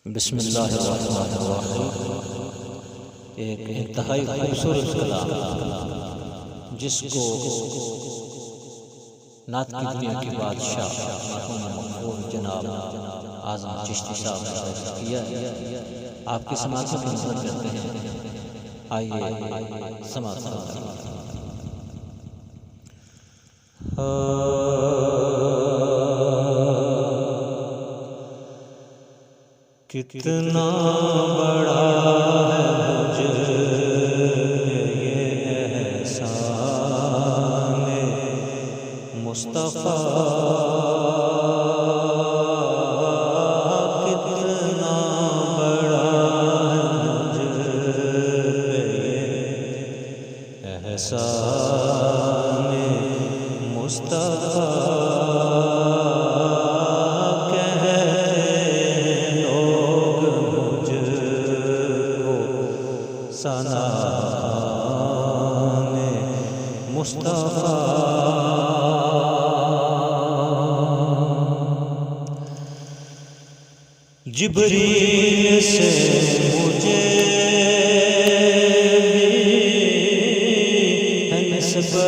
بسم اللہ الرحمن الرحیم۔ ایک انتہائی خوبصورت کلام جس کو نعت کی دنیا کے بادشاہ مرحوم مغفور جناب اعظم چشتی صاحب نے کیا ہے، آپ کی سماعتوں کی نظر کرتے ہیں۔ آئیے سماعت کرتے ہیں۔ کتنا بڑا ہے مجھے یہ احسان مصطفیٰ، کتنا بڑا ہے مجھے یہ احسان مصطفیٰ۔ مصطفیٰ جبریل سے مجھے ہے نسبت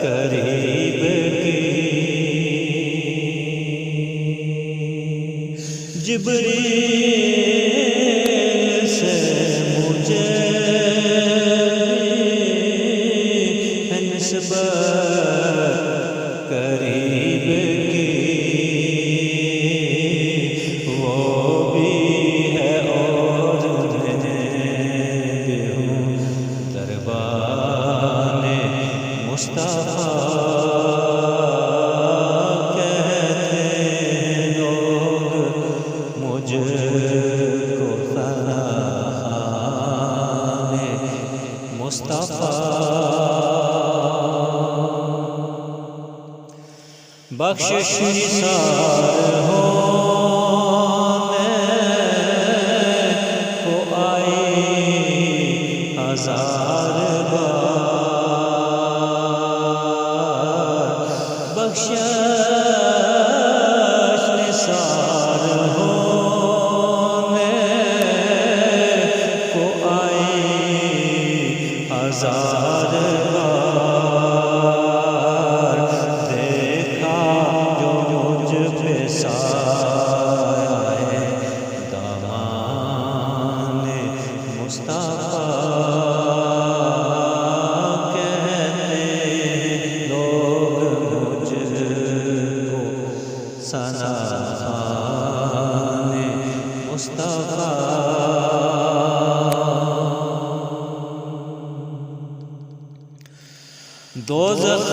قریب کی، جبریل سے مجھے قریب کی، وہ بھی ہے اور میں بھی ہوں دربان مصطفیٰ، کہتے لوگ مجھ کو فراخان مصطفیٰ۔ بخشش نثار ہونے کو آئی ہزار بار، بخشش نثار ہونے کو آئی ہزار بار، دوزخ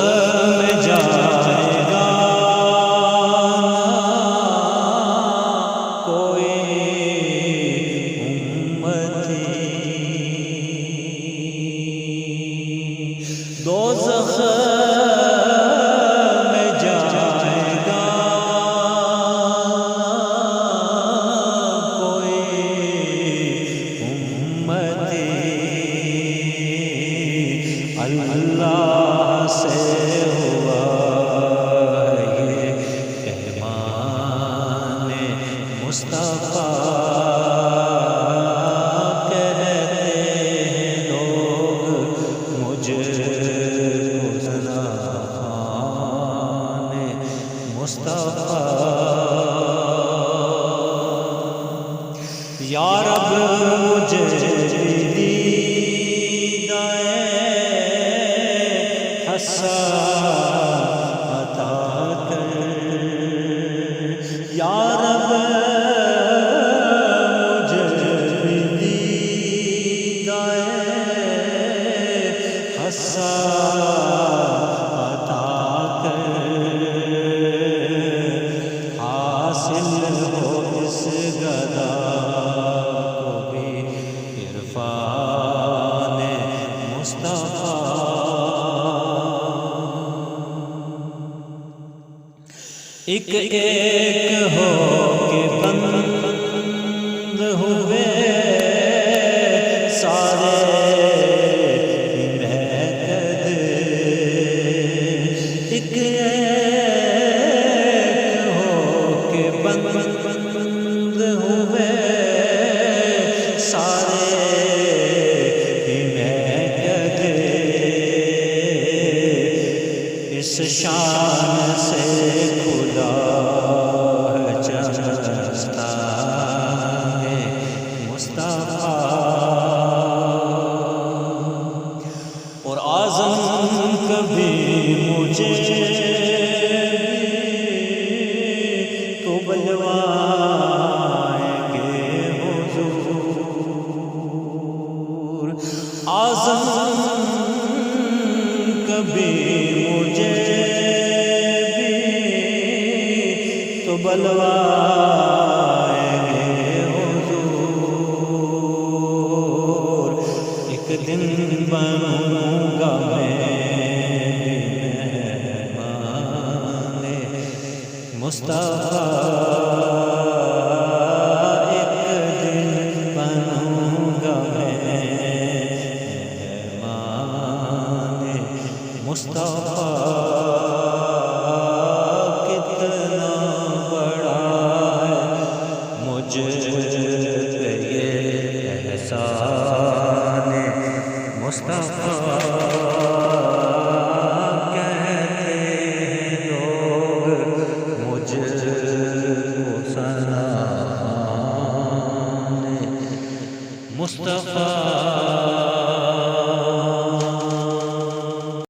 میں جائے گا کوئی امتی، دوزخ میں جائے گا کوئی امتی، اللہ سے ہوا یہ کہمان مصطفیٰ، کہتے لوگ مجھ کو زنان مصطفیٰ۔ یا رب مجھے عطا کر، یا رب مجھے دیدۂ حسن عطا کر، حاصل ہو اس گدا کو بھی عرفان مصطفیٰ۔ ایک ایک ہو کے بند ہوئے سارے مہد، ایک ایک ہو کے بند بلوائیں گے حضور، اعظم کبھی مجھے بھی تو بلوائیں گے حضور، ایک دن بنوں گا میں مہمان مصطفیٰ، ایک دن بنوں گا میں مہمان مصطفیٰ، کتنا بڑا ہے مجھ پہ یہ احسان